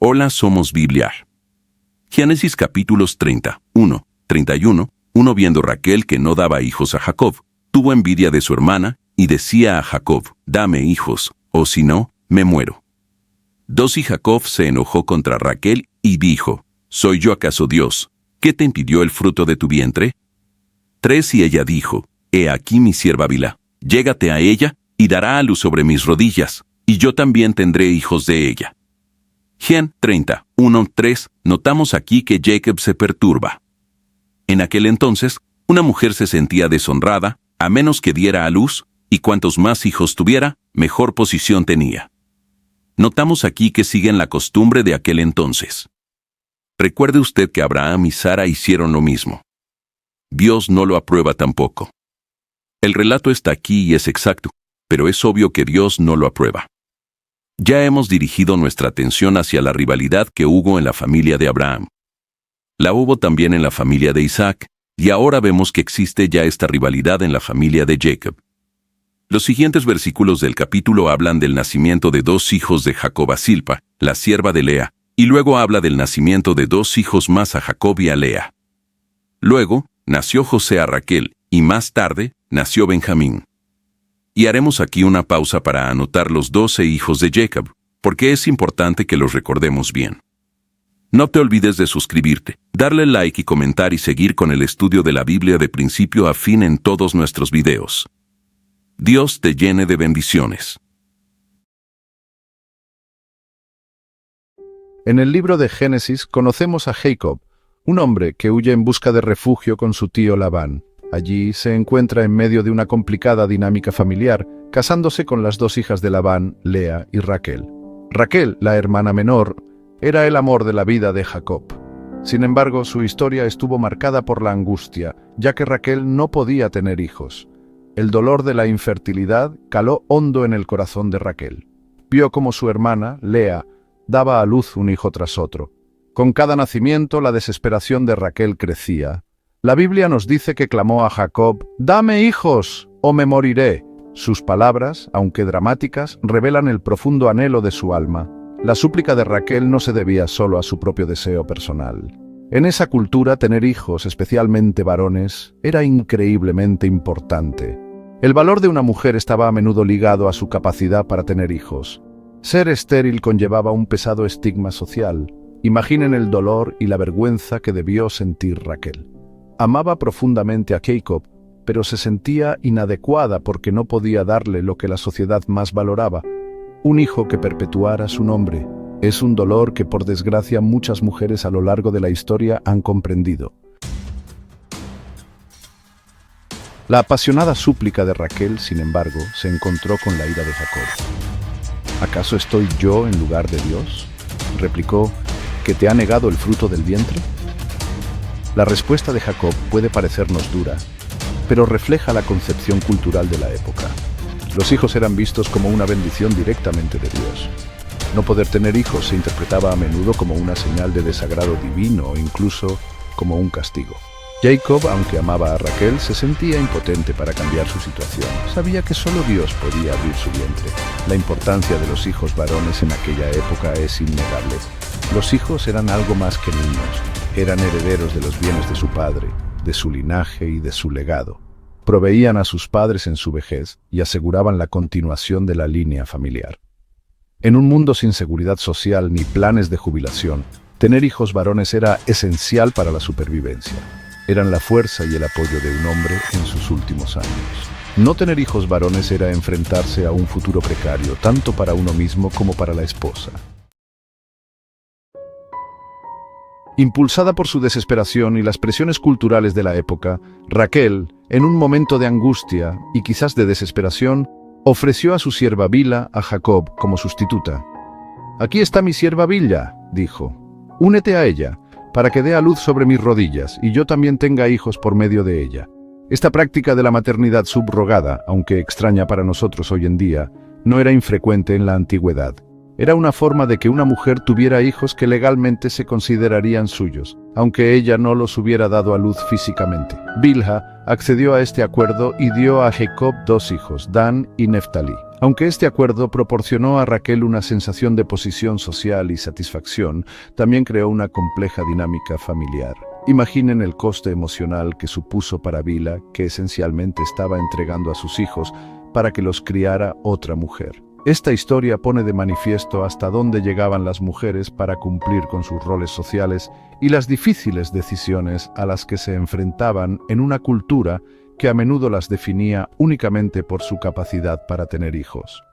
Hola, somos Biblia. Génesis capítulos 31, 31. Uno viendo Raquel que no daba hijos a Jacob, tuvo envidia de su hermana y decía a Jacob, dame hijos, o si no, me muero. 2. Y Jacob se enojó contra Raquel y dijo, ¿soy yo acaso Dios, que te impidió el fruto de tu vientre? 3. Y ella dijo, he aquí mi sierva Bilha, llégate a ella y dará a luz sobre mis rodillas, y yo también tendré hijos de ella. Gen 31, 3. Notamos aquí que Jacob se perturba. En aquel entonces, una mujer se sentía deshonrada, a menos que diera a luz, y cuantos más hijos tuviera, mejor posición tenía. Notamos aquí que siguen la costumbre de aquel entonces. Recuerde usted que Abraham y Sara hicieron lo mismo. Dios no lo aprueba tampoco. El relato está aquí y es exacto, pero es obvio que Dios no lo aprueba. Ya hemos dirigido nuestra atención hacia la rivalidad que hubo en la familia de Abraham. La hubo también en la familia de Isaac, y ahora vemos que existe ya esta rivalidad en la familia de Jacob. Los siguientes versículos del capítulo hablan del nacimiento de 2 hijos de Jacob a Silpa, la sierva de Lea, y luego habla del nacimiento de 2 hijos más a Jacob y a Lea. Luego, nació José a Raquel, y más tarde, nació Benjamín. Y haremos aquí una pausa para anotar los 12 hijos de Jacob, porque es importante que los recordemos bien. No te olvides de suscribirte, darle like y comentar y seguir con el estudio de la Biblia de principio a fin en todos nuestros videos. Dios te llene de bendiciones. En el libro de Génesis conocemos a Jacob, un hombre que huye en busca de refugio con su tío Labán. Allí se encuentra en medio de una complicada dinámica familiar, casándose con las 2 hijas de Labán, Lea y Raquel. Raquel, la hermana menor, era el amor de la vida de Jacob. Sin embargo, su historia estuvo marcada por la angustia, ya que Raquel no podía tener hijos. El dolor de la infertilidad caló hondo en el corazón de Raquel. Vio cómo su hermana, Lea, daba a luz un hijo tras otro. Con cada nacimiento, la desesperación de Raquel crecía. La Biblia nos dice que clamó a Jacob, «¡Dame hijos, o me moriré!». Sus palabras, aunque dramáticas, revelan el profundo anhelo de su alma. La súplica de Raquel no se debía solo a su propio deseo personal. En esa cultura, tener hijos, especialmente varones, era increíblemente importante. El valor de una mujer estaba a menudo ligado a su capacidad para tener hijos. Ser estéril conllevaba un pesado estigma social. Imaginen el dolor y la vergüenza que debió sentir Raquel. Amaba profundamente a Jacob, pero se sentía inadecuada porque no podía darle lo que la sociedad más valoraba, un hijo que perpetuara su nombre. Es un dolor que, por desgracia, muchas mujeres a lo largo de la historia han comprendido. La apasionada súplica de Raquel, sin embargo, se encontró con la ira de Jacob. ¿Acaso estoy yo en lugar de Dios?, replicó, ¿que te ha negado el fruto del vientre? La respuesta de Jacob puede parecernos dura, pero refleja la concepción cultural de la época. Los hijos eran vistos como una bendición directamente de Dios. No poder tener hijos se interpretaba a menudo como una señal de desagrado divino o incluso como un castigo. Jacob, aunque amaba a Raquel, se sentía impotente para cambiar su situación. Sabía que solo Dios podía abrir su vientre. La importancia de los hijos varones en aquella época es innegable. Los hijos eran algo más que niños. Eran herederos de los bienes de su padre, de su linaje y de su legado. Proveían a sus padres en su vejez y aseguraban la continuación de la línea familiar. En un mundo sin seguridad social ni planes de jubilación, tener hijos varones era esencial para la supervivencia. Eran la fuerza y el apoyo de un hombre en sus últimos años. No tener hijos varones era enfrentarse a un futuro precario, tanto para uno mismo como para la esposa. Impulsada por su desesperación y las presiones culturales de la época, Raquel, en un momento de angustia y quizás de desesperación, ofreció a su sierva Bilha a Jacob como sustituta. «Aquí está mi sierva Bilha», dijo. «Únete a ella, para que dé a luz sobre mis rodillas y yo también tenga hijos por medio de ella». Esta práctica de la maternidad subrogada, aunque extraña para nosotros hoy en día, no era infrecuente en la antigüedad. Era una forma de que una mujer tuviera hijos que legalmente se considerarían suyos, aunque ella no los hubiera dado a luz físicamente. Bilha accedió a este acuerdo y dio a Jacob 2 hijos, Dan y Neftalí. Aunque este acuerdo proporcionó a Raquel una sensación de posición social y satisfacción, también creó una compleja dinámica familiar. Imaginen el coste emocional que supuso para Bilha, que esencialmente estaba entregando a sus hijos para que los criara otra mujer. Esta historia pone de manifiesto hasta dónde llegaban las mujeres para cumplir con sus roles sociales y las difíciles decisiones a las que se enfrentaban en una cultura que a menudo las definía únicamente por su capacidad para tener hijos.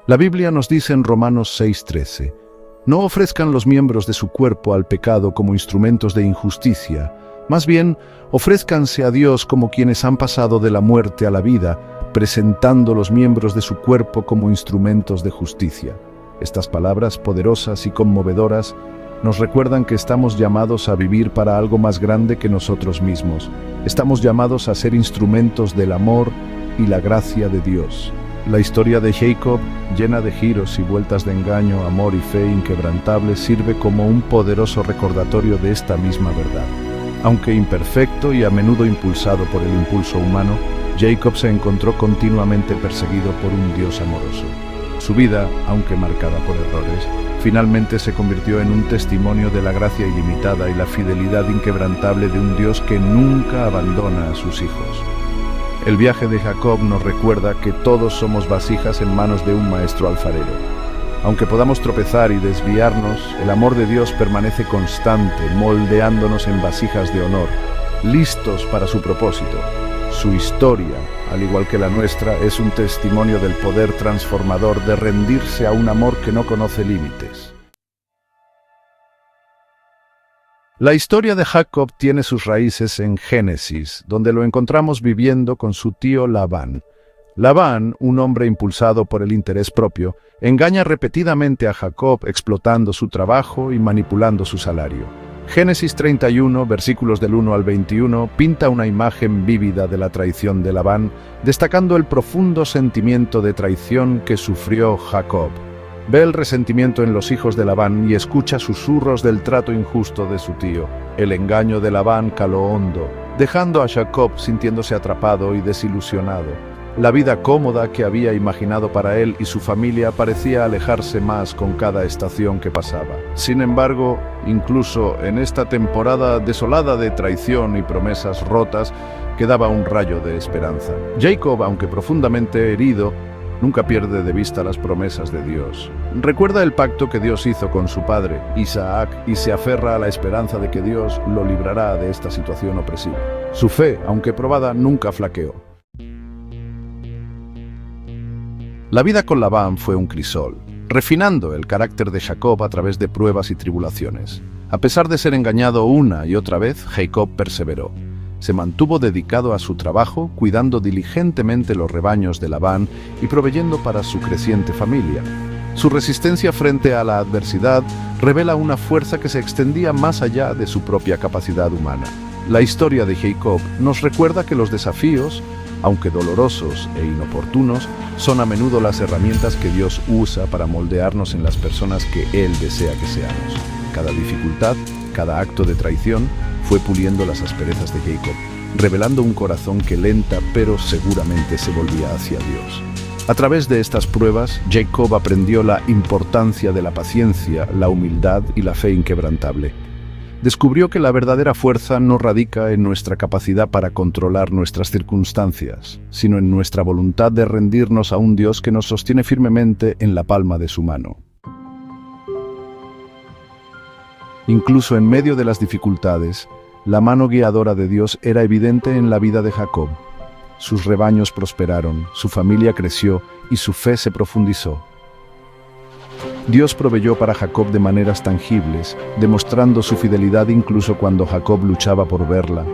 La Biblia nos dice en Romanos 6:13, «No ofrezcan los miembros de su cuerpo al pecado como instrumentos de injusticia, más bien ofrézcanse a Dios como quienes han pasado de la muerte a la vida, presentando los miembros de su cuerpo como instrumentos de justicia». Estas palabras poderosas y conmovedoras nos recuerdan que estamos llamados a vivir para algo más grande que nosotros mismos. Estamos llamados a ser instrumentos del amor y la gracia de Dios. La historia de Jacob, llena de giros y vueltas de engaño, amor y fe inquebrantable, sirve como un poderoso recordatorio de esta misma verdad. Aunque imperfecto y a menudo impulsado por el impulso humano, Jacob se encontró continuamente perseguido por un Dios amoroso. Su vida, aunque marcada por errores, finalmente se convirtió en un testimonio de la gracia ilimitada y la fidelidad inquebrantable de un Dios que nunca abandona a sus hijos. El viaje de Jacob nos recuerda que todos somos vasijas en manos de un maestro alfarero. Aunque podamos tropezar y desviarnos, el amor de Dios permanece constante, moldeándonos en vasijas de honor, listos para su propósito. Su historia, al igual que la nuestra, es un testimonio del poder transformador de rendirse a un amor que no conoce límites. La historia de Jacob tiene sus raíces en Génesis, donde lo encontramos viviendo con su tío Labán. Labán, un hombre impulsado por el interés propio, engaña repetidamente a Jacob explotando su trabajo y manipulando su salario. Génesis 31, versículos del 1 al 21, pinta una imagen vívida de la traición de Labán, destacando el profundo sentimiento de traición que sufrió Jacob. Ve el resentimiento en los hijos de Labán y escucha susurros del trato injusto de su tío. El engaño de Labán caló hondo, dejando a Jacob sintiéndose atrapado y desilusionado. La vida cómoda que había imaginado para él y su familia parecía alejarse más con cada estación que pasaba. Sin embargo, incluso en esta temporada desolada de traición y promesas rotas, quedaba un rayo de esperanza. Jacob, aunque profundamente herido, nunca pierde de vista las promesas de Dios. Recuerda el pacto que Dios hizo con su padre, Isaac, y se aferra a la esperanza de que Dios lo librará de esta situación opresiva. Su fe, aunque probada, nunca flaqueó. La vida con Labán fue un crisol, refinando el carácter de Jacob a través de pruebas y tribulaciones. A pesar de ser engañado una y otra vez, Jacob perseveró. Se mantuvo dedicado a su trabajo, cuidando diligentemente los rebaños de Labán y proveyendo para su creciente familia. Su resistencia frente a la adversidad revela una fuerza que se extendía más allá de su propia capacidad humana. La historia de Jacob nos recuerda que los desafíos, aunque dolorosos e inoportunos, son a menudo las herramientas que Dios usa para moldearnos en las personas que Él desea que seamos. Cada dificultad, cada acto de traición, fue puliendo las asperezas de Jacob, revelando un corazón que lenta pero seguramente se volvía hacia Dios. A través de estas pruebas, Jacob aprendió la importancia de la paciencia, la humildad y la fe inquebrantable. Descubrió que la verdadera fuerza no radica en nuestra capacidad para controlar nuestras circunstancias, sino en nuestra voluntad de rendirnos a un Dios que nos sostiene firmemente en la palma de su mano. Incluso en medio de las dificultades, la mano guiadora de Dios era evidente en la vida de Jacob. Sus rebaños prosperaron, su familia creció y su fe se profundizó. Dios proveyó para Jacob de maneras tangibles, demostrando su fidelidad incluso cuando Jacob luchaba por verla.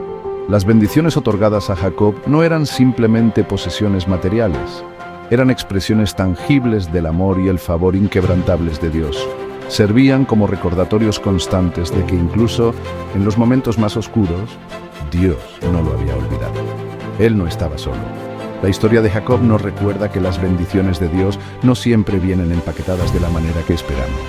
Las bendiciones otorgadas a Jacob no eran simplemente posesiones materiales, eran expresiones tangibles del amor y el favor inquebrantables de Dios. Servían como recordatorios constantes de que incluso en los momentos más oscuros, Dios no lo había olvidado. Él no estaba solo. La historia de Jacob nos recuerda que las bendiciones de Dios no siempre vienen empaquetadas de la manera que esperamos.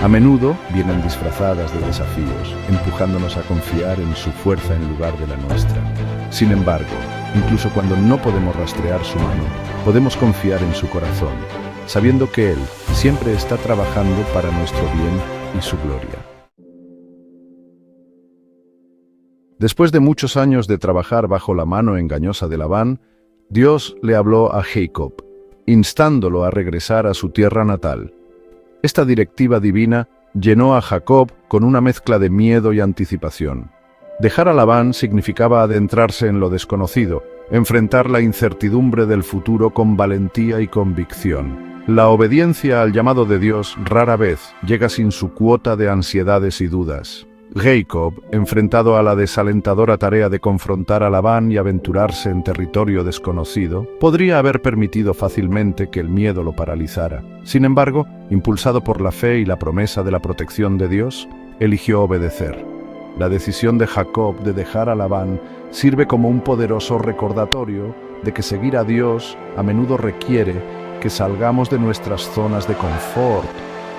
A menudo vienen disfrazadas de desafíos, empujándonos a confiar en su fuerza en lugar de la nuestra. Sin embargo, Incluso cuando no podemos rastrear su mano, podemos confiar en su corazón, sabiendo que Él siempre está trabajando para nuestro bien y su gloria. Después de muchos años de trabajar bajo la mano engañosa de Labán, Dios le habló a Jacob, instándolo a regresar a su tierra natal. Esta directiva divina llenó a Jacob con una mezcla de miedo y anticipación. Dejar a Labán significaba adentrarse en lo desconocido, enfrentar la incertidumbre del futuro con valentía y convicción. La obediencia al llamado de Dios rara vez llega sin su cuota de ansiedades y dudas. Jacob, enfrentado a la desalentadora tarea de confrontar a Labán y aventurarse en territorio desconocido, podría haber permitido fácilmente que el miedo lo paralizara. Sin embargo, impulsado por la fe y la promesa de la protección de Dios, eligió obedecer. La decisión de Jacob de dejar a Labán sirve como un poderoso recordatorio de que seguir a Dios a menudo requiere que salgamos de nuestras zonas de confort,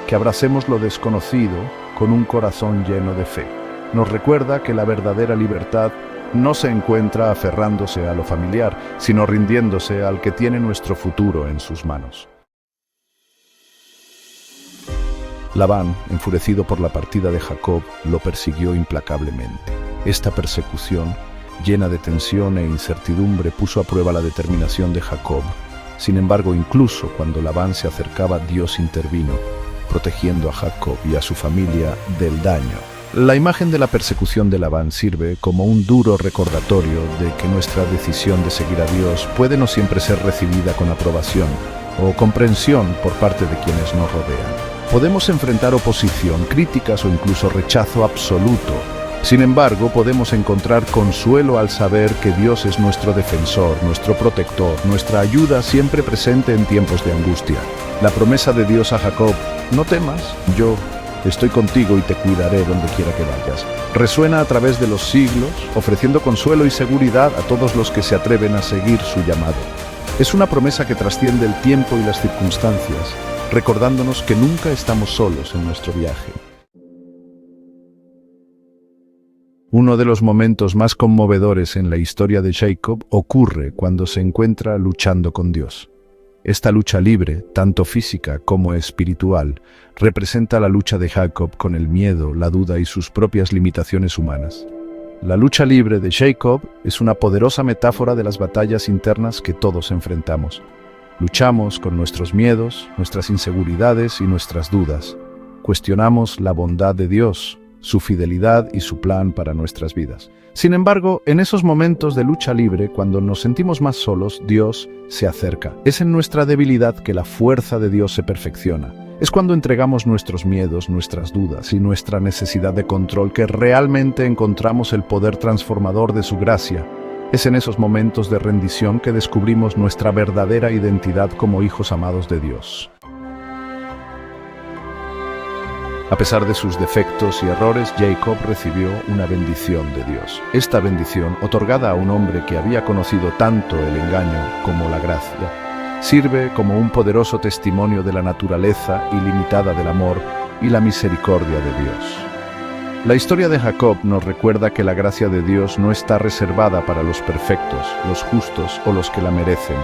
que abracemos lo desconocido con un corazón lleno de fe. Nos recuerda que la verdadera libertad no se encuentra aferrándose a lo familiar, sino rindiéndose al que tiene nuestro futuro en sus manos. Labán, enfurecido por la partida de Jacob, lo persiguió implacablemente. Esta persecución, llena de tensión e incertidumbre, puso a prueba la determinación de Jacob. Sin embargo, incluso cuando Labán se acercaba, Dios intervino, protegiendo a Jacob y a su familia del daño. La imagen de la persecución de Labán sirve como un duro recordatorio de que nuestra decisión de seguir a Dios puede no siempre ser recibida con aprobación o comprensión por parte de quienes nos rodean. Podemos enfrentar oposición, críticas o incluso rechazo absoluto. Sin embargo, podemos encontrar consuelo al saber que Dios es nuestro defensor, nuestro protector, nuestra ayuda siempre presente en tiempos de angustia. La promesa de Dios a Jacob, no temas, yo estoy contigo y te cuidaré donde quiera que vayas, resuena a través de los siglos, ofreciendo consuelo y seguridad a todos los que se atreven a seguir su llamado. Es una promesa que trasciende el tiempo y las circunstancias, recordándonos que nunca estamos solos en nuestro viaje. Uno de los momentos más conmovedores en la historia de Jacob ocurre cuando se encuentra luchando con Dios. Esta lucha libre, tanto física como espiritual, representa la lucha de Jacob con el miedo, la duda y sus propias limitaciones humanas. La lucha libre de Jacob es una poderosa metáfora de las batallas internas que todos enfrentamos. Luchamos con nuestros miedos, nuestras inseguridades y nuestras dudas. Cuestionamos la bondad de Dios, su fidelidad y su plan para nuestras vidas. Sin embargo, en esos momentos de lucha libre, cuando nos sentimos más solos, Dios se acerca. Es en nuestra debilidad que la fuerza de Dios se perfecciona. Es cuando entregamos nuestros miedos, nuestras dudas y nuestra necesidad de control que realmente encontramos el poder transformador de su gracia. Es en esos momentos de rendición que descubrimos nuestra verdadera identidad como hijos amados de Dios. A pesar de sus defectos y errores, Jacob recibió una bendición de Dios. Esta bendición, otorgada a un hombre que había conocido tanto el engaño como la gracia, sirve como un poderoso testimonio de la naturaleza ilimitada del amor y la misericordia de Dios. La historia de Jacob nos recuerda que la gracia de Dios no está reservada para los perfectos, los justos o los que la merecen.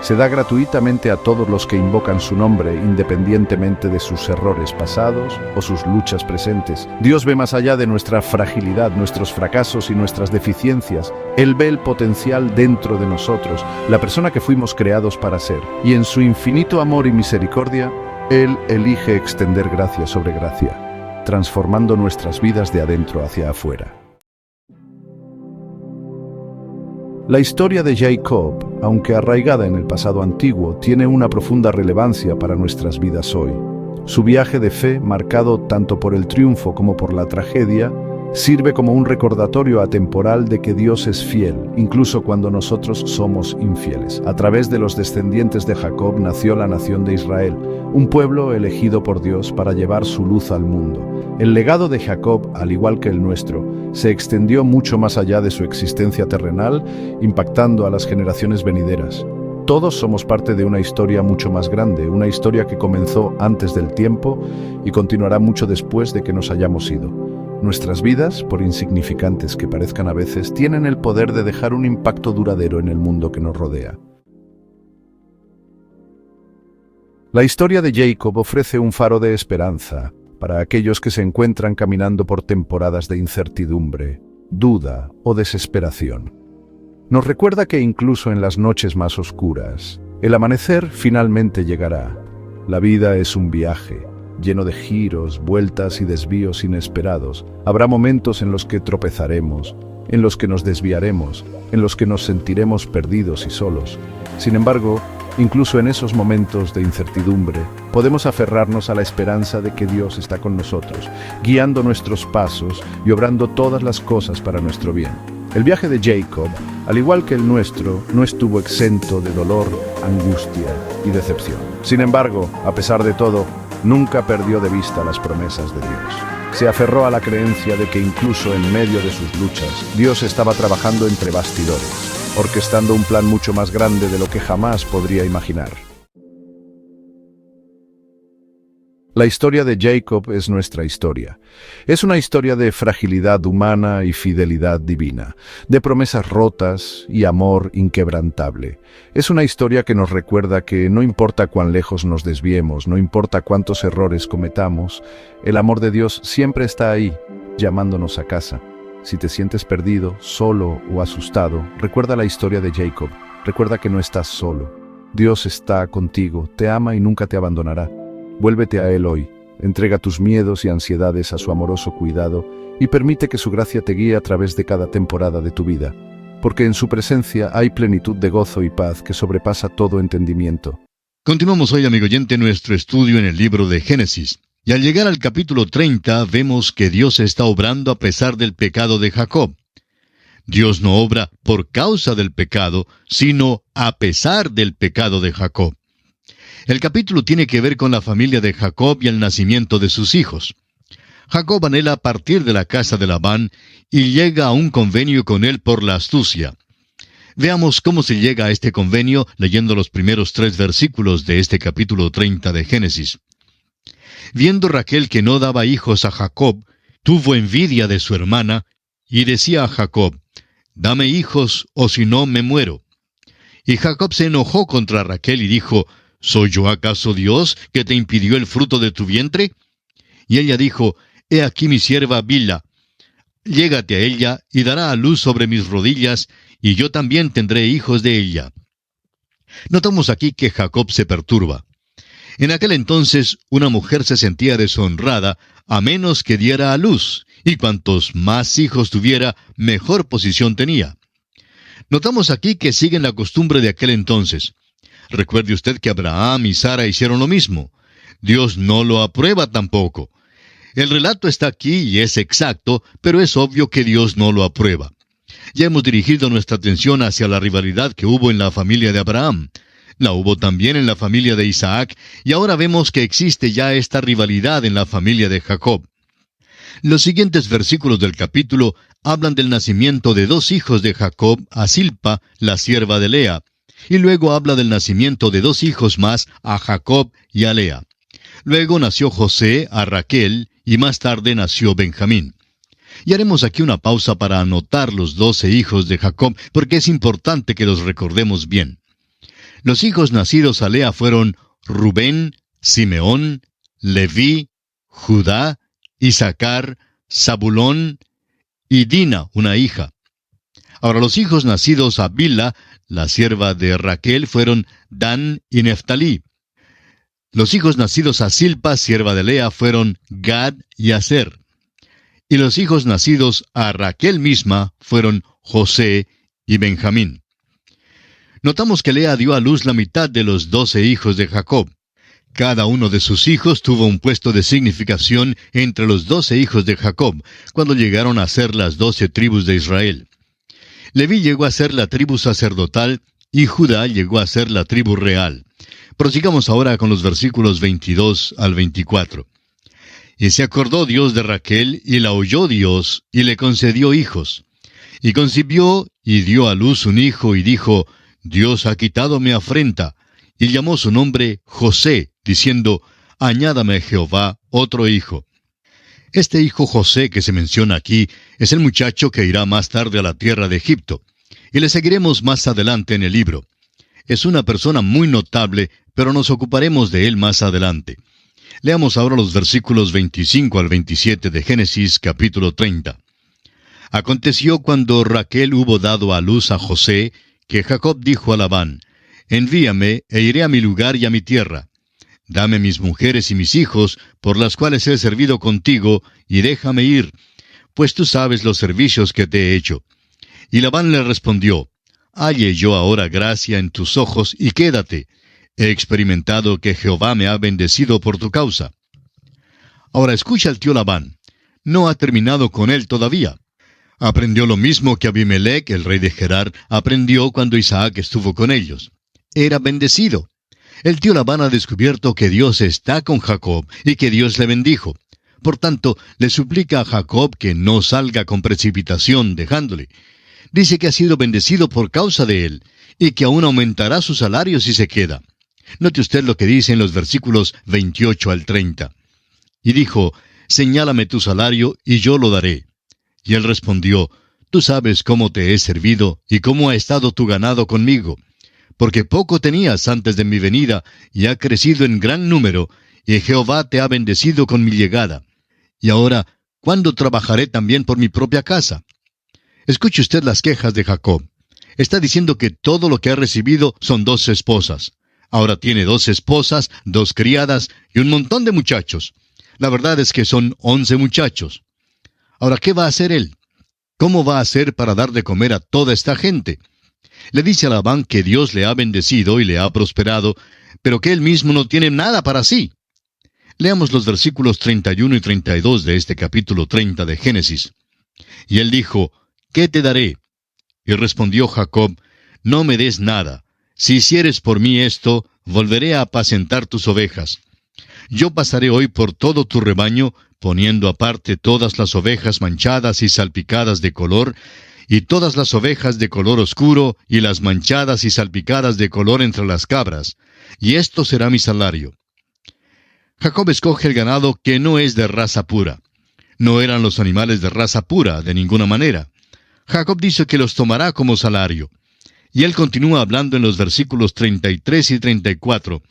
Se da gratuitamente a todos los que invocan su nombre, independientemente de sus errores pasados o sus luchas presentes. Dios ve más allá de nuestra fragilidad, nuestros fracasos y nuestras deficiencias. Él ve el potencial dentro de nosotros, la persona que fuimos creados para ser. Y en su infinito amor y misericordia, Él elige extender gracia sobre gracia, transformando nuestras vidas de adentro hacia afuera. La historia de Jacob, aunque arraigada en el pasado antiguo, tiene una profunda relevancia para nuestras vidas hoy. Su viaje de fe, marcado tanto por el triunfo como por la tragedia, sirve como un recordatorio atemporal de que Dios es fiel, incluso cuando nosotros somos infieles. A través de los descendientes de Jacob nació la nación de Israel, un pueblo elegido por Dios para llevar su luz al mundo. El legado de Jacob, al igual que el nuestro, se extendió mucho más allá de su existencia terrenal, impactando a las generaciones venideras. Todos somos parte de una historia mucho más grande, una historia que comenzó antes del tiempo y continuará mucho después de que nos hayamos ido. Nuestras vidas, por insignificantes que parezcan a veces, tienen el poder de dejar un impacto duradero en el mundo que nos rodea. La historia de Jacob ofrece un faro de esperanza para aquellos que se encuentran caminando por temporadas de incertidumbre, duda o desesperación. Nos recuerda que incluso en las noches más oscuras, el amanecer finalmente llegará. La vida es un viaje, lleno de giros, vueltas y desvíos inesperados. Habrá momentos en los que tropezaremos, en los que nos desviaremos, en los que nos sentiremos perdidos y solos. Sin embargo, incluso en esos momentos de incertidumbre, podemos aferrarnos a la esperanza de que Dios está con nosotros, guiando nuestros pasos y obrando todas las cosas para nuestro bien. El viaje de Jacob, al igual que el nuestro, no estuvo exento de dolor, angustia y decepción. Sin embargo, a pesar de todo, nunca perdió de vista las promesas de Dios. Se aferró a la creencia de que incluso en medio de sus luchas, Dios estaba trabajando entre bastidores, orquestando un plan mucho más grande de lo que jamás podría imaginar. La historia de Jacob es nuestra historia. Es una historia de fragilidad humana y fidelidad divina, de promesas rotas y amor inquebrantable. Es una historia que nos recuerda que no importa cuán lejos nos desviemos, no importa cuántos errores cometamos, el amor de Dios siempre está ahí, llamándonos a casa. Si te sientes perdido, solo o asustado, recuerda la historia de Jacob. Recuerda que no estás solo. Dios está contigo, te ama y nunca te abandonará. Vuélvete a Él hoy, entrega tus miedos y ansiedades a su amoroso cuidado y permite que su gracia te guíe a través de cada temporada de tu vida, porque en su presencia hay plenitud de gozo y paz que sobrepasa todo entendimiento. Continuamos hoy, amigo oyente, nuestro estudio en el libro de Génesis. Y al llegar al capítulo 30, vemos que Dios está obrando a pesar del pecado de Jacob. Dios no obra por causa del pecado, sino a pesar del pecado de Jacob. El capítulo tiene que ver con la familia de Jacob y el nacimiento de sus hijos. Jacob anhela partir de la casa de Labán y llega a un convenio con él por la astucia. Veamos cómo se llega a este convenio leyendo los primeros 3 versículos de este capítulo 30 de Génesis. Viendo Raquel que no daba hijos a Jacob, tuvo envidia de su hermana y decía a Jacob: «Dame hijos, o si no me muero». Y Jacob se enojó contra Raquel y dijo: ¿Soy yo acaso Dios que te impidió el fruto de tu vientre? Y ella dijo: He aquí mi sierva Bilha. Llégate a ella y dará a luz sobre mis rodillas, y yo también tendré hijos de ella. Notamos aquí que Jacob se perturba. En aquel entonces, una mujer se sentía deshonrada a menos que diera a luz, y cuantos más hijos tuviera, mejor posición tenía. Notamos aquí que siguen la costumbre de aquel entonces. Recuerde usted que Abraham y Sara hicieron lo mismo. Dios no lo aprueba tampoco. El relato está aquí y es exacto, pero es obvio que Dios no lo aprueba. Ya hemos dirigido nuestra atención hacia la rivalidad que hubo en la familia de Abraham. La hubo también en la familia de Isaac, y ahora vemos que existe ya esta rivalidad en la familia de Jacob. Los siguientes versículos del capítulo hablan del nacimiento de 2 hijos de Jacob a Silpa, la sierva de Lea, y luego habla del nacimiento de 2 hijos más a Jacob y a Lea. Luego nació José a Raquel, y más tarde nació Benjamín. Y haremos aquí una pausa para anotar los 12 hijos de Jacob, porque es importante que los recordemos bien. Los hijos nacidos a Lea fueron Rubén, Simeón, Leví, Judá, Isaacar, Zabulón y Dina, una hija. Ahora los hijos nacidos a Bilha, la sierva de Raquel, fueron Dan y Neftalí. Los hijos nacidos a Silpa, sierva de Lea, fueron Gad y Aser. Y los hijos nacidos a Raquel misma fueron José y Benjamín. Notamos que Lea dio a luz la mitad de los 12 hijos de Jacob. Cada uno de sus hijos tuvo un puesto de significación entre los 12 hijos de Jacob, cuando llegaron a ser las 12 tribus de Israel. Leví llegó a ser la tribu sacerdotal y Judá llegó a ser la tribu real. Prosigamos ahora con los versículos 22 al 24. Y se acordó Dios de Raquel, y la oyó Dios, y le concedió hijos. Y concibió, y dio a luz un hijo, y dijo: Dios ha quitado mi afrenta. Y llamó su nombre José, diciendo: Añádame Jehová otro hijo. Este hijo José que se menciona aquí es el muchacho que irá más tarde a la tierra de Egipto, y le seguiremos más adelante en el libro. Es una persona muy notable, pero nos ocuparemos de él más adelante. Leamos ahora los versículos 25 al 27 de Génesis capítulo 30. Aconteció cuando Raquel hubo dado a luz a José, que Jacob dijo a Labán: Envíame, e iré a mi lugar y a mi tierra. Dame mis mujeres y mis hijos, por las cuales he servido contigo, y déjame ir, pues tú sabes los servicios que te he hecho. Y Labán le respondió: Halle yo ahora gracia en tus ojos, y quédate. He experimentado que Jehová me ha bendecido por tu causa. Ahora escucha al tío Labán. No ha terminado con él todavía. Aprendió lo mismo que Abimelech, el rey de Gerar, aprendió cuando Isaac estuvo con ellos. Era bendecido. El tío Labán ha descubierto que Dios está con Jacob y que Dios le bendijo. Por tanto, le suplica a Jacob que no salga con precipitación dejándole. Dice que ha sido bendecido por causa de él, y que aún aumentará su salario si se queda. Note usted lo que dice en los versículos 28 al 30. Y dijo: Señálame tu salario, y yo lo daré. Y él respondió: Tú sabes cómo te he servido, y cómo ha estado tu ganado conmigo. Porque poco tenías antes de mi venida, y ha crecido en gran número, y Jehová te ha bendecido con mi llegada. Y ahora, ¿cuándo trabajaré también por mi propia casa? Escuche usted las quejas de Jacob. Está diciendo que todo lo que ha recibido son 2 esposas. Ahora tiene 2 esposas, 2 criadas y un montón de muchachos. La verdad es que son 11 muchachos. Ahora, ¿qué va a hacer él? ¿Cómo va a hacer para dar de comer a toda esta gente? Le dice a Labán que Dios le ha bendecido y le ha prosperado, pero que él mismo no tiene nada para sí. Leamos los versículos 31 y 32 de este capítulo 30 de Génesis. Y él dijo: ¿Qué te daré? Y respondió Jacob: No me des nada. Si hicieres por mí esto, volveré a apacentar tus ovejas. Yo pasaré hoy por todo tu rebaño, poniendo aparte todas las ovejas manchadas y salpicadas de color, y todas las ovejas de color oscuro, y las manchadas y salpicadas de color entre las cabras, y esto será mi salario. Jacob escoge el ganado que no es de raza pura. No eran los animales de raza pura, de ninguna manera. Jacob dice que los tomará como salario. Y él continúa hablando en los versículos 33 y 34.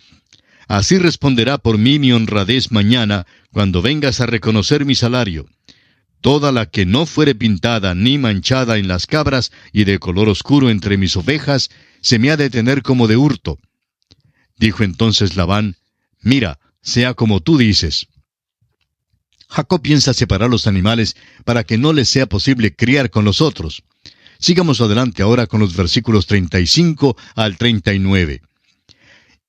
Así responderá por mí mi honradez mañana, cuando vengas a reconocer mi salario. Toda la que no fuere pintada ni manchada en las cabras y de color oscuro entre mis ovejas, se me ha de tener como de hurto. Dijo entonces Labán: Mira, sea como tú dices. Jacob piensa separar los animales para que no les sea posible criar con los otros. Sigamos adelante ahora con los versículos 35 al 39.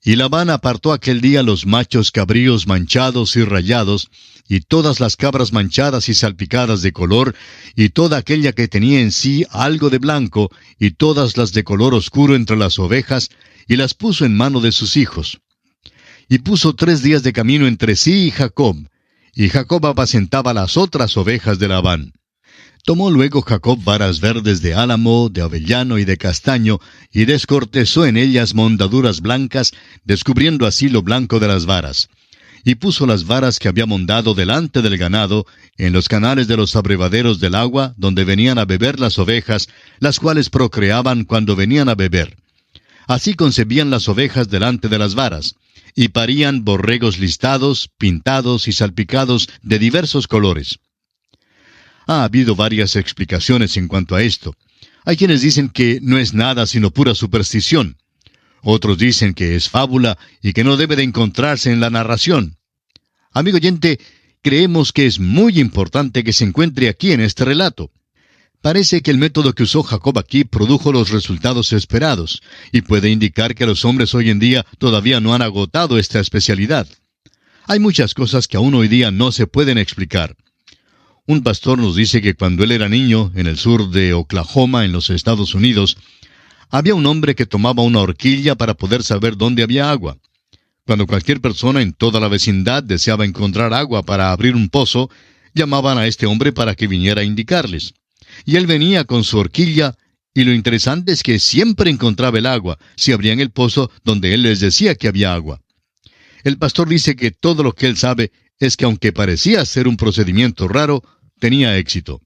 Y Labán apartó aquel día los machos cabríos manchados y rayados, y todas las cabras manchadas y salpicadas de color, y toda aquella que tenía en sí algo de blanco, y todas las de color oscuro entre las ovejas, y las puso en mano de sus hijos. Y puso 3 días de camino entre sí y Jacob apacentaba las otras ovejas de Labán. Tomó luego Jacob varas verdes de álamo, de avellano y de castaño, y descortezó en ellas mondaduras blancas, descubriendo así lo blanco de las varas. Y puso las varas que había mondado delante del ganado, en los canales de los abrevaderos del agua, donde venían a beber las ovejas, las cuales procreaban cuando venían a beber. Así concebían las ovejas delante de las varas, y parían borregos listados, pintados y salpicados de diversos colores. Ha habido varias explicaciones en cuanto a esto. Hay quienes dicen que no es nada sino pura superstición. Otros dicen que es fábula y que no debe de encontrarse en la narración. Amigo oyente, creemos que es muy importante que se encuentre aquí en este relato. Parece que el método que usó Jacob aquí produjo los resultados esperados, y puede indicar que los hombres hoy en día todavía no han agotado esta especialidad. Hay muchas cosas que aún hoy día no se pueden explicar. Un pastor nos dice que cuando él era niño, en el sur de Oklahoma, en los Estados Unidos, había un hombre que tomaba una horquilla para poder saber dónde había agua. Cuando cualquier persona en toda la vecindad deseaba encontrar agua para abrir un pozo, llamaban a este hombre para que viniera a indicarles. Y él venía con su horquilla, y lo interesante es que siempre encontraba el agua, si abrían el pozo donde él les decía que había agua. El pastor dice que todo lo que él sabe es que aunque parecía ser un procedimiento raro, tenía éxito.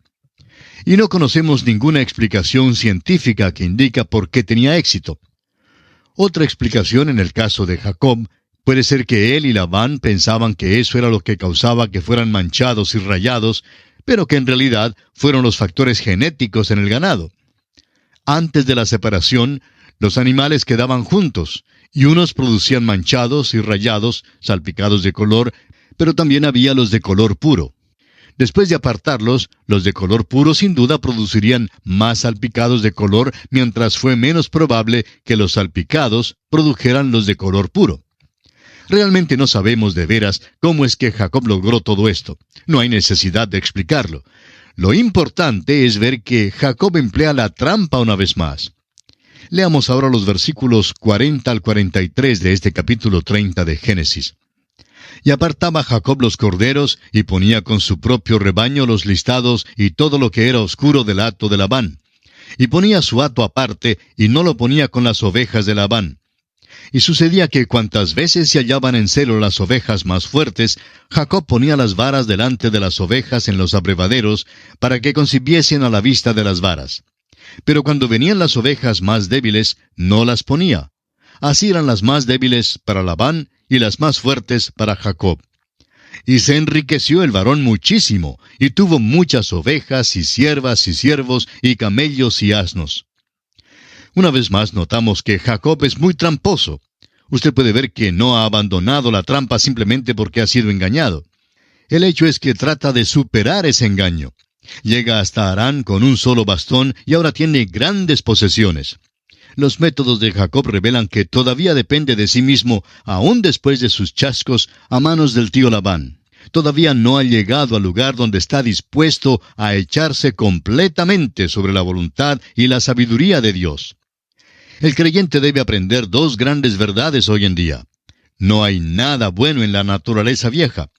Y no conocemos ninguna explicación científica que indica por qué tenía éxito. Otra explicación en el caso de Jacob puede ser que él y Labán pensaban que eso era lo que causaba que fueran manchados y rayados, pero que en realidad fueron los factores genéticos en el ganado. Antes de la separación, los animales quedaban juntos, y unos producían manchados y rayados, salpicados de color, pero también había los de color puro. Después de apartarlos, los de color puro sin duda producirían más salpicados de color, mientras fue menos probable que los salpicados produjeran los de color puro. Realmente no sabemos de veras cómo es que Jacob logró todo esto. No hay necesidad de explicarlo. Lo importante es ver que Jacob emplea la trampa una vez más. Leamos ahora los versículos 40 al 43 de este capítulo 30 de Génesis. Y apartaba Jacob los corderos, y ponía con su propio rebaño los listados y todo lo que era oscuro del hato de Labán. Y ponía su hato aparte, y no lo ponía con las ovejas de Labán. Y sucedía que cuantas veces se hallaban en celo las ovejas más fuertes, Jacob ponía las varas delante de las ovejas en los abrevaderos, para que concibiesen a la vista de las varas. Pero cuando venían las ovejas más débiles, no las ponía. Así eran las más débiles para Labán, y las más fuertes para Jacob. Y se enriqueció el varón muchísimo, y tuvo muchas ovejas, y siervas, y siervos, y camellos, y asnos. Una vez más notamos que Jacob es muy tramposo. Usted puede ver que no ha abandonado la trampa simplemente porque ha sido engañado. El hecho es que trata de superar ese engaño. Llega hasta Harán con un solo bastón y ahora tiene grandes posesiones. Los métodos de Jacob revelan que todavía depende de sí mismo, aún después de sus chascos, a manos del tío Labán. Todavía no ha llegado al lugar donde está dispuesto a echarse completamente sobre la voluntad y la sabiduría de Dios. El creyente debe aprender dos grandes verdades hoy en día. No hay nada bueno en la naturaleza vieja.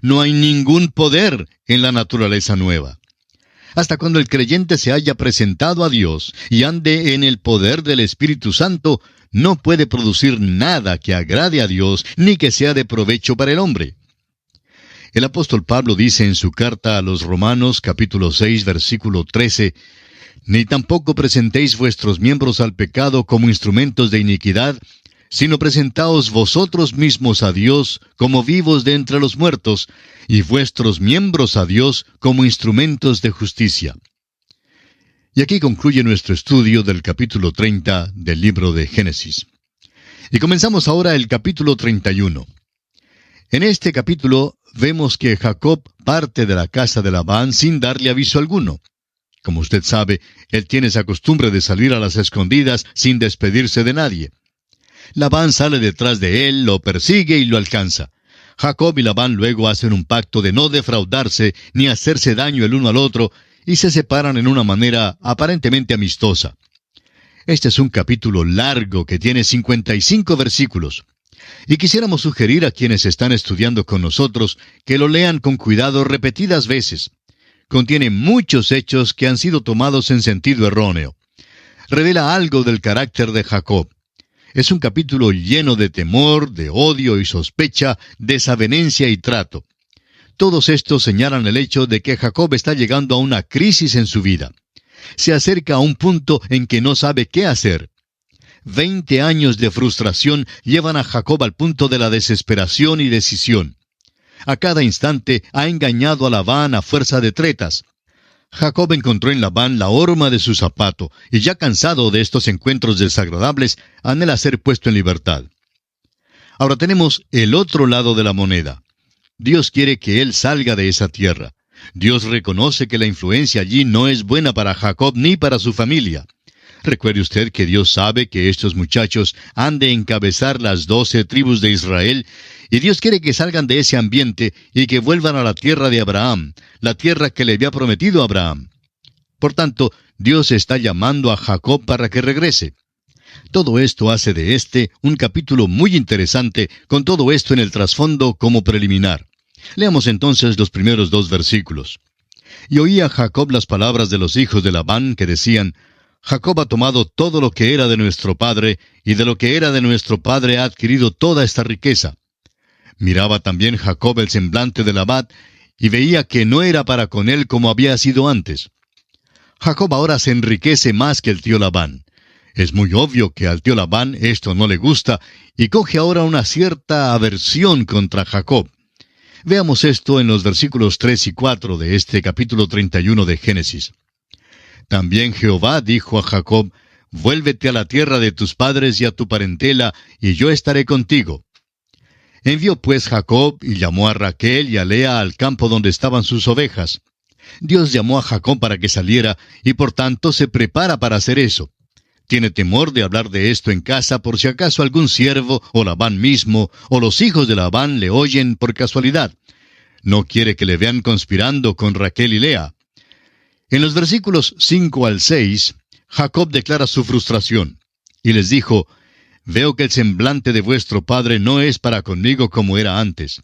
No hay ningún poder en la naturaleza nueva. Hasta cuando el creyente se haya presentado a Dios y ande en el poder del Espíritu Santo, no puede producir nada que agrade a Dios ni que sea de provecho para el hombre. El apóstol Pablo dice en su carta a los Romanos, capítulo 6, versículo 13, «Ni tampoco presentéis vuestros miembros al pecado como instrumentos de iniquidad, sino presentaos vosotros mismos a Dios como vivos de entre los muertos, y vuestros miembros a Dios como instrumentos de justicia». Y aquí concluye nuestro estudio del capítulo 30 del libro de Génesis. Y comenzamos ahora el capítulo 31. En este capítulo vemos que Jacob parte de la casa de Labán sin darle aviso alguno. Como usted sabe, él tiene esa costumbre de salir a las escondidas sin despedirse de nadie. Labán sale detrás de él, lo persigue y lo alcanza. Jacob y Labán luego hacen un pacto de no defraudarse ni hacerse daño el uno al otro, y se separan en una manera aparentemente amistosa. Este es un capítulo largo que tiene 55 versículos. Y quisiéramos sugerir a quienes están estudiando con nosotros que lo lean con cuidado repetidas veces. Contiene muchos hechos que han sido tomados en sentido erróneo. Revela algo del carácter de Jacob. Es un capítulo lleno de temor, de odio y sospecha, desavenencia y trato. Todos estos señalan el hecho de que Jacob está llegando a una crisis en su vida. Se acerca a un punto en que no sabe qué hacer. 20 años de frustración llevan a Jacob al punto de la desesperación y decisión. A cada instante ha engañado a Labán a fuerza de tretas. Jacob encontró en Labán la horma de su zapato, y ya cansado de estos encuentros desagradables, anhela ser puesto en libertad. Ahora tenemos el otro lado de la moneda. Dios quiere que él salga de esa tierra. Dios reconoce que la influencia allí no es buena para Jacob ni para su familia. Recuerde usted que Dios sabe que estos muchachos han de encabezar las 12 tribus de Israel, y Dios quiere que salgan de ese ambiente y que vuelvan a la tierra de Abraham, la tierra que le había prometido a Abraham. Por tanto, Dios está llamando a Jacob para que regrese. Todo esto hace de este un capítulo muy interesante, con todo esto en el trasfondo como preliminar. Leamos entonces los primeros 2 versículos. «Y oía Jacob las palabras de los hijos de Labán que decían, Jacob ha tomado todo lo que era de nuestro padre, y de lo que era de nuestro padre ha adquirido toda esta riqueza. Miraba también Jacob el semblante de Labán, y veía que no era para con él como había sido antes. Jacob ahora se enriquece más que el tío Labán. Es muy obvio que al tío Labán esto no le gusta, y coge ahora una cierta aversión contra Jacob. Veamos esto en los versículos 3 y 4 de este capítulo 31 de Génesis. También Jehová dijo a Jacob: Vuélvete a la tierra de tus padres y a tu parentela, y yo estaré contigo. Envió pues Jacob y llamó a Raquel y a Lea al campo donde estaban sus ovejas. Dios llamó a Jacob para que saliera, y por tanto se prepara para hacer eso. Tiene temor de hablar de esto en casa por si acaso algún siervo, o Labán mismo, o los hijos de Labán le oyen por casualidad. No quiere que le vean conspirando con Raquel y Lea. En los versículos 5 al 6, Jacob declara su frustración, y les dijo: Veo que el semblante de vuestro padre no es para conmigo como era antes.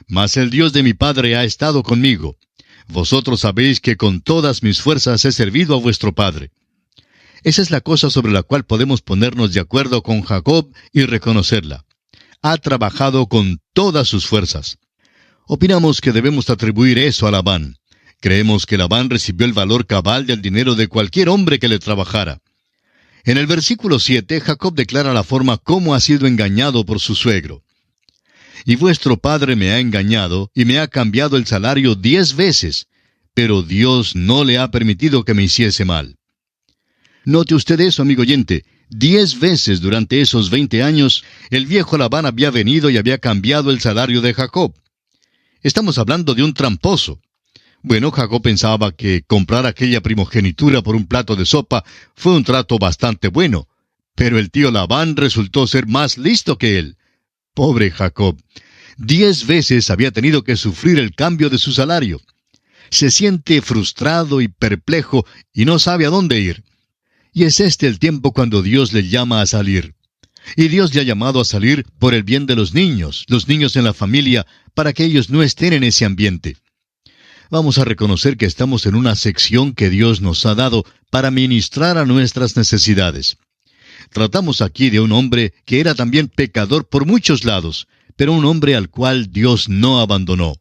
Mas el Dios de mi padre ha estado conmigo. Vosotros sabéis que con todas mis fuerzas he servido a vuestro padre. Esa es la cosa sobre la cual podemos ponernos de acuerdo con Jacob y reconocerla. Ha trabajado con todas sus fuerzas. Opinamos que debemos atribuir eso a Labán. Creemos que Labán recibió el valor cabal del dinero de cualquier hombre que le trabajara. En el versículo 7, Jacob declara la forma cómo ha sido engañado por su suegro. Y vuestro padre me ha engañado y me ha cambiado el salario 10 veces, pero Dios no le ha permitido que me hiciese mal. Note usted eso, amigo oyente. 10 veces durante esos 20 años, el viejo Labán había venido y había cambiado el salario de Jacob. Estamos hablando de un tramposo. Bueno, Jacob pensaba que comprar aquella primogenitura por un plato de sopa fue un trato bastante bueno, pero el tío Labán resultó ser más listo que él. Pobre Jacob. 10 veces había tenido que sufrir el cambio de su salario. Se siente frustrado y perplejo y no sabe a dónde ir. Y es este el tiempo cuando Dios le llama a salir. Y Dios le ha llamado a salir por el bien de los niños en la familia, para que ellos no estén en ese ambiente. Vamos a reconocer que estamos en una sección que Dios nos ha dado para ministrar a nuestras necesidades. Tratamos aquí de un hombre que era también pecador por muchos lados, pero un hombre al cual Dios no abandonó.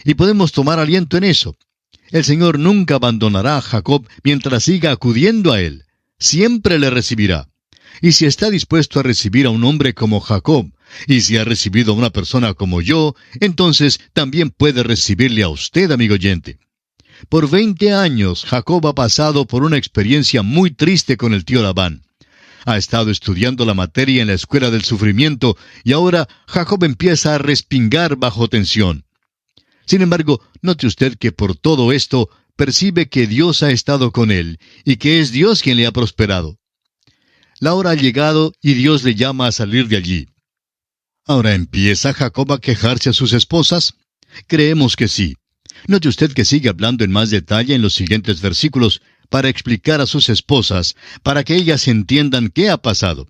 Y podemos tomar aliento en eso. El Señor nunca abandonará a Jacob mientras siga acudiendo a él. Siempre le recibirá. Y si está dispuesto a recibir a un hombre como Jacob, y si ha recibido a una persona como yo, entonces también puede recibirle a usted, amigo oyente. Por 20 años, Jacob ha pasado por una experiencia muy triste con el tío Labán. Ha estado estudiando la materia en la escuela del sufrimiento, y ahora Jacob empieza a respingar bajo tensión. Sin embargo, note usted que por todo esto percibe que Dios ha estado con él, y que es Dios quien le ha prosperado. La hora ha llegado y Dios le llama a salir de allí. ¿Ahora empieza Jacob a quejarse a sus esposas? Creemos que sí. Note usted que sigue hablando en más detalle en los siguientes versículos para explicar a sus esposas, para que ellas entiendan qué ha pasado.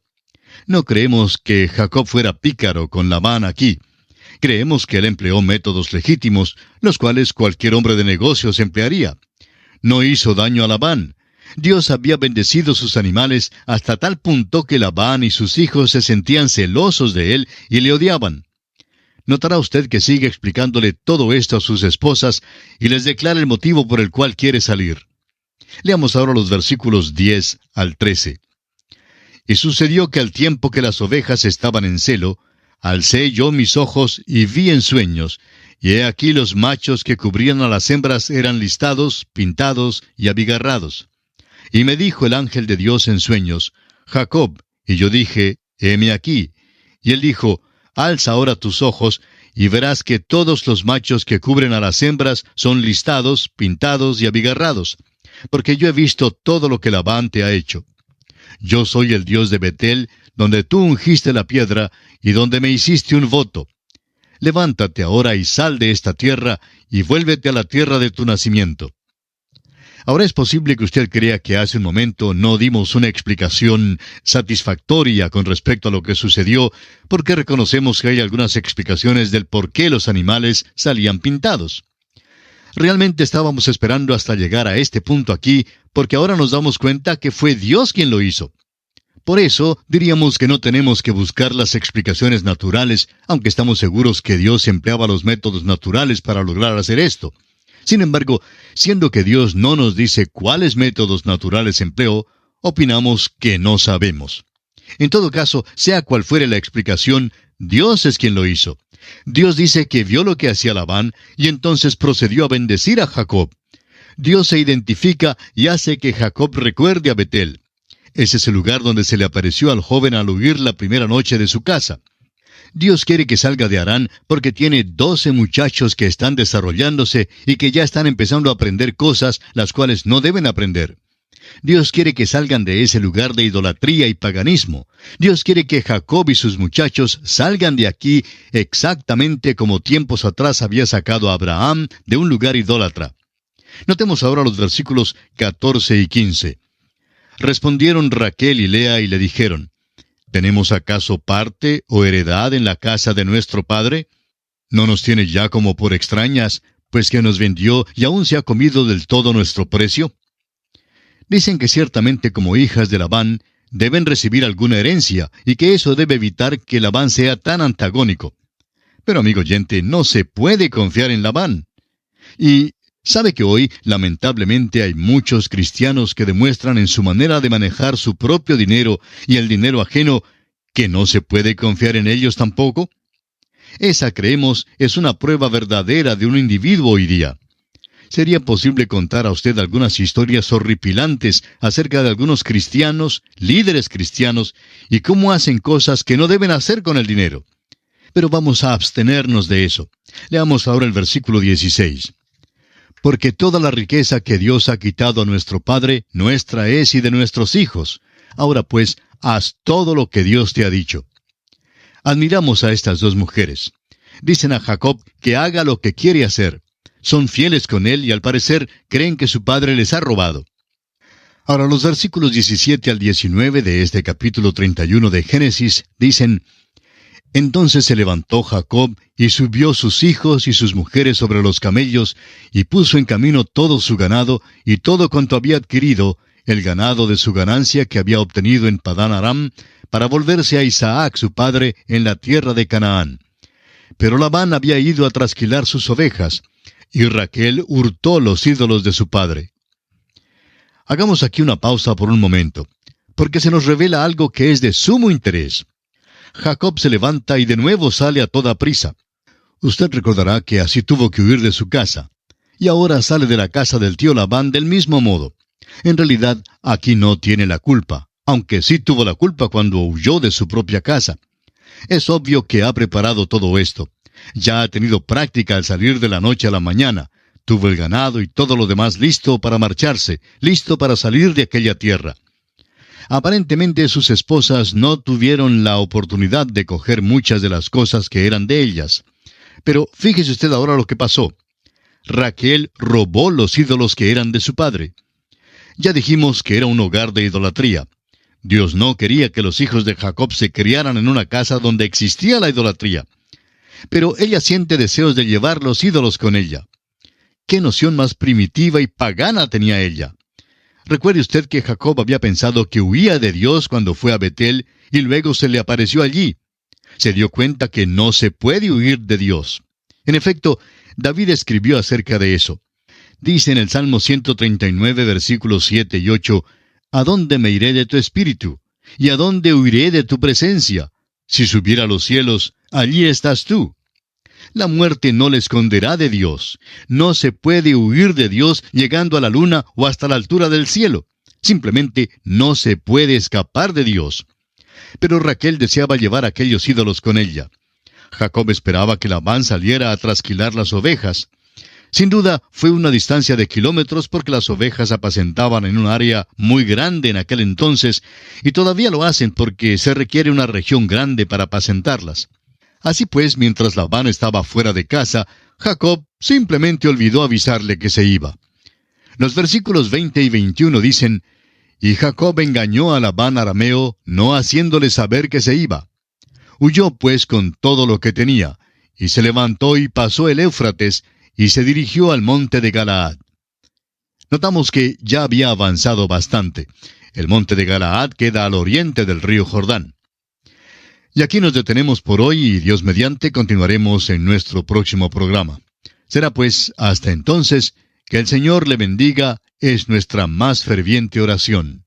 No creemos que Jacob fuera pícaro con Labán aquí. Creemos que él empleó métodos legítimos, los cuales cualquier hombre de negocios emplearía. No hizo daño a Labán. Dios había bendecido sus animales hasta tal punto que Labán y sus hijos se sentían celosos de él y le odiaban. Notará usted que sigue explicándole todo esto a sus esposas y les declara el motivo por el cual quiere salir. Leamos ahora los versículos 10 al 13. Y sucedió que al tiempo que las ovejas estaban en celo, alcé yo mis ojos y vi en sueños, y he aquí los machos que cubrían a las hembras eran listados, pintados y abigarrados. Y me dijo el ángel de Dios en sueños: Jacob. Y yo dije: heme aquí. Y él dijo: alza ahora tus ojos, y verás que todos los machos que cubren a las hembras son listados, pintados y abigarrados, porque yo he visto todo lo que Labán te ha hecho. Yo soy el Dios de Betel, donde tú ungiste la piedra, y donde me hiciste un voto. Levántate ahora y sal de esta tierra, y vuélvete a la tierra de tu nacimiento. Ahora es posible que usted crea que hace un momento no dimos una explicación satisfactoria con respecto a lo que sucedió, porque reconocemos que hay algunas explicaciones del por qué los animales salían pintados. Realmente estábamos esperando hasta llegar a este punto aquí, porque ahora nos damos cuenta que fue Dios quien lo hizo. Por eso diríamos que no tenemos que buscar las explicaciones naturales, aunque estamos seguros que Dios empleaba los métodos naturales para lograr hacer esto. Sin embargo, siendo que Dios no nos dice cuáles métodos naturales empleó, opinamos que no sabemos. En todo caso, sea cual fuere la explicación, Dios es quien lo hizo. Dios dice que vio lo que hacía Labán y entonces procedió a bendecir a Jacob. Dios se identifica y hace que Jacob recuerde a Betel. Ese es el lugar donde se le apareció al joven al huir la primera noche de su casa. Dios quiere que salga de Harán porque tiene 12 muchachos que están desarrollándose y que ya están empezando a aprender cosas las cuales no deben aprender. Dios quiere que salgan de ese lugar de idolatría y paganismo. Dios quiere que Jacob y sus muchachos salgan de aquí exactamente como tiempos atrás había sacado a Abraham de un lugar idólatra. Notemos ahora los versículos 14 y 15. Respondieron Raquel y Lea y le dijeron, ¿tenemos acaso parte o heredad en la casa de nuestro padre? ¿No nos tiene ya como por extrañas, pues que nos vendió y aún se ha comido del todo nuestro precio? Dicen que ciertamente como hijas de Labán deben recibir alguna herencia y que eso debe evitar que Labán sea tan antagónico. Pero amigo oyente, no se puede confiar en Labán. Y ¿sabe que hoy, lamentablemente, hay muchos cristianos que demuestran en su manera de manejar su propio dinero y el dinero ajeno que no se puede confiar en ellos tampoco? Esa, creemos, es una prueba verdadera de un individuo hoy día. Sería posible contar a usted algunas historias horripilantes acerca de algunos cristianos, líderes cristianos, y cómo hacen cosas que no deben hacer con el dinero. Pero vamos a abstenernos de eso. Leamos ahora el versículo 16. Porque toda la riqueza que Dios ha quitado a nuestro Padre, nuestra es y de nuestros hijos. Ahora pues, haz todo lo que Dios te ha dicho. Admiramos a estas dos mujeres. Dicen a Jacob que haga lo que quiere hacer. Son fieles con él y al parecer creen que su padre les ha robado. Ahora los versículos 17 al 19 de este capítulo 31 de Génesis dicen, Entonces se levantó Jacob y subió sus hijos y sus mujeres sobre los camellos y puso en camino todo su ganado y todo cuanto había adquirido, el ganado de su ganancia que había obtenido en Padán Aram, para volverse a Isaac su padre en la tierra de Canaán. Pero Labán había ido a trasquilar sus ovejas, y Raquel hurtó los ídolos de su padre. Hagamos aquí una pausa por un momento, porque se nos revela algo que es de sumo interés. Jacob se levanta y de nuevo sale a toda prisa. Usted recordará que así tuvo que huir de su casa, y ahora sale de la casa del tío Labán del mismo modo. En realidad, aquí no tiene la culpa, aunque sí tuvo la culpa cuando huyó de su propia casa. Es obvio que ha preparado todo esto. Ya ha tenido práctica al salir de la noche a la mañana. Tuvo el ganado y todo lo demás listo para marcharse, listo para salir de aquella tierra. Aparentemente sus esposas no tuvieron la oportunidad de coger muchas de las cosas que eran de ellas. Pero fíjese usted ahora lo que pasó. Raquel robó los ídolos que eran de su padre. Ya dijimos que era un hogar de idolatría. Dios no quería que los hijos de Jacob se criaran en una casa donde existía la idolatría. Pero ella siente deseos de llevar los ídolos con ella. ¿Qué noción más primitiva y pagana tenía ella? Recuerde usted que Jacob había pensado que huía de Dios cuando fue a Betel y luego se le apareció allí. Se dio cuenta que no se puede huir de Dios. En efecto, David escribió acerca de eso. Dice en el Salmo 139, versículos 7 y 8, ¿A dónde me iré de tu espíritu? ¿Y a dónde huiré de tu presencia? Si subiera a los cielos, allí estás tú. La muerte no le esconderá de Dios. No se puede huir de Dios llegando a la luna o hasta la altura del cielo. Simplemente no se puede escapar de Dios. Pero Raquel deseaba llevar aquellos ídolos con ella. Jacob esperaba que Labán saliera a trasquilar las ovejas. Sin duda, fue una distancia de kilómetros porque las ovejas apacentaban en un área muy grande en aquel entonces, y todavía lo hacen porque se requiere una región grande para apacentarlas. Así pues, mientras Labán estaba fuera de casa, Jacob simplemente olvidó avisarle que se iba. Los versículos 20 y 21 dicen, Y Jacob engañó a Labán arameo, no haciéndole saber que se iba. Huyó pues con todo lo que tenía, y se levantó y pasó el Éufrates, y se dirigió al monte de Galaad. Notamos que ya había avanzado bastante. El monte de Galaad queda al oriente del río Jordán. Y aquí nos detenemos por hoy y Dios mediante continuaremos en nuestro próximo programa. Será pues hasta entonces que el Señor le bendiga, es nuestra más ferviente oración.